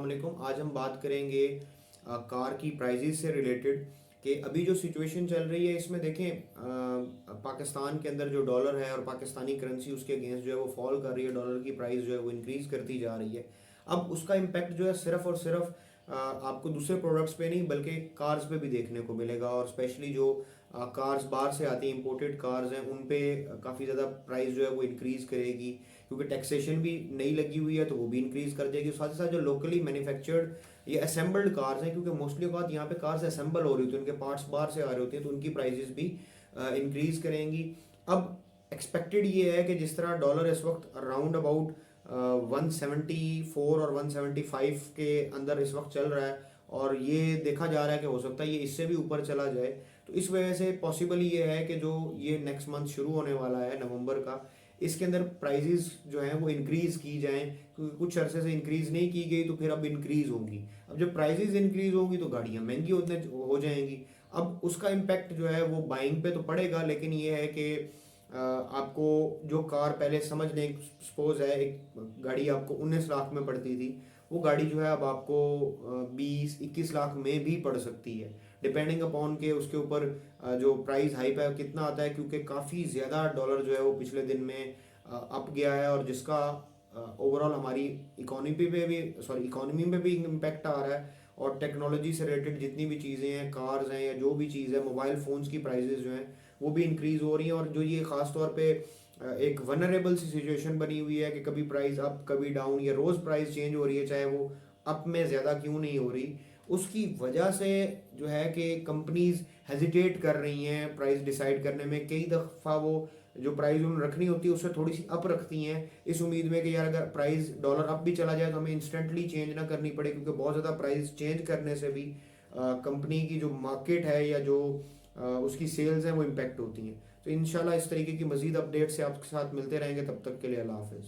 वालेकुम। आज हम बात करेंगे कार की प्राइजेस से रिलेटेड कि अभी जो सिचुएशन चल रही है इसमें देखें, पाकिस्तान के अंदर जो डॉलर है और पाकिस्तानी करेंसी उसके अगेंस्ट जो है वो फॉल कर रही है, डॉलर की प्राइस जो है वो इंक्रीज़ करती जा रही है। अब उसका इम्पैक्ट जो है सिर्फ और सिर्फ आपको दूसरे प्रोडक्ट्स पे नहीं बल्कि कार्स पे भी देखने को मिलेगा, और स्पेशली जो कार्स बाहर से आती हैं, इंपोर्टेड कार्स हैं, उन पे काफ़ी ज़्यादा प्राइस जो है वो इंक्रीज़ करेगी, क्योंकि टैक्सेशन भी नई लगी हुई है तो वो भी इंक्रीज़ कर देगी। साथ ही साथ जो लोकली मैन्युफैक्चर्ड ये असेंबल्ड कार्स हैं, क्योंकि मोस्टली बात यहाँ पे कार्स असेंबल हो रही होती है, उनके पार्ट्स बाहर से आ रहे होते हैं, तो उनकी प्राइजेस भी इंक्रीज़ करेंगी। अब एक्सपेक्टेड ये है कि जिस तरह डॉलर इस वक्त अराउंड अबाउट 174 और 175 के अंदर इस वक्त चल रहा है, और ये देखा जा रहा है कि हो सकता है ये इससे भी ऊपर चला जाए। तो इस वजह से पॉसिबल ये है कि जो ये नेक्स्ट मंथ शुरू होने वाला है नवंबर का, इसके अंदर प्राइजेस जो हैं वो इंक्रीज़ की जाएं, क्योंकि कुछ अरसे से इंक्रीज़ नहीं की गई तो फिर अब इंक्रीज़ होंगी। अब जब प्राइजेस इंक्रीज़ होंगी तो गाड़ियाँ महंगी होने हो जाएंगी। अब उसका इम्पैक्ट जो है वो बाइंग पे तो पड़ेगा, लेकिन ये है कि आपको जो कार पहले समझ लें, सपोज है एक गाड़ी आपको 19 लाख में पड़ती थी, वो गाड़ी जो है अब आपको 20-21 लाख में भी पड़ सकती है, डिपेंडिंग अपॉन के उसके ऊपर जो प्राइस हाइप है कितना आता है, क्योंकि काफ़ी ज़्यादा डॉलर जो है वो पिछले दिन में अप गया है, और जिसका ओवरऑल हमारी इकोनॉमी में भी इम्पैक्ट आ रहा है। और टेक्नोलॉजी से रिलेटेड जितनी भी चीज़ें हैं, कार्स हैं या जो भी चीज़ है, मोबाइल फ़ोन्स की प्राइजेज़ जो हैं वो भी इंक्रीज़ हो रही हैं, और जो ये ख़ास तौर पे एक वनरेबल सी सिचुएशन बनी हुई है कि कभी प्राइस अप कभी डाउन, या रोज़ प्राइस चेंज हो रही है, चाहे वो अप में ज़्यादा क्यों नहीं हो रही, उसकी वजह से जो है कि कंपनीज हेजिटेट कर रही हैं प्राइस डिसाइड करने में। कई दफ़ा वो जो प्राइस उन्होंने रखनी होती है उससे थोड़ी सी अप रखती हैं, इस उम्मीद में कि यार अगर प्राइस डॉलर अप भी चला जाए तो हमें इंस्टेंटली चेंज ना करनी पड़े, क्योंकि बहुत ज़्यादा प्राइस चेंज करने से भी कंपनी की जो मार्केट है या जो उसकी सेल्स हैं वो इम्पेक्ट होती हैं। तो इंशाल्लाह इस तरीके की मज़ीद अपडेट से आपके साथ मिलते रहेंगे, तब तक के लिए अल्लाह हाफ़िज़।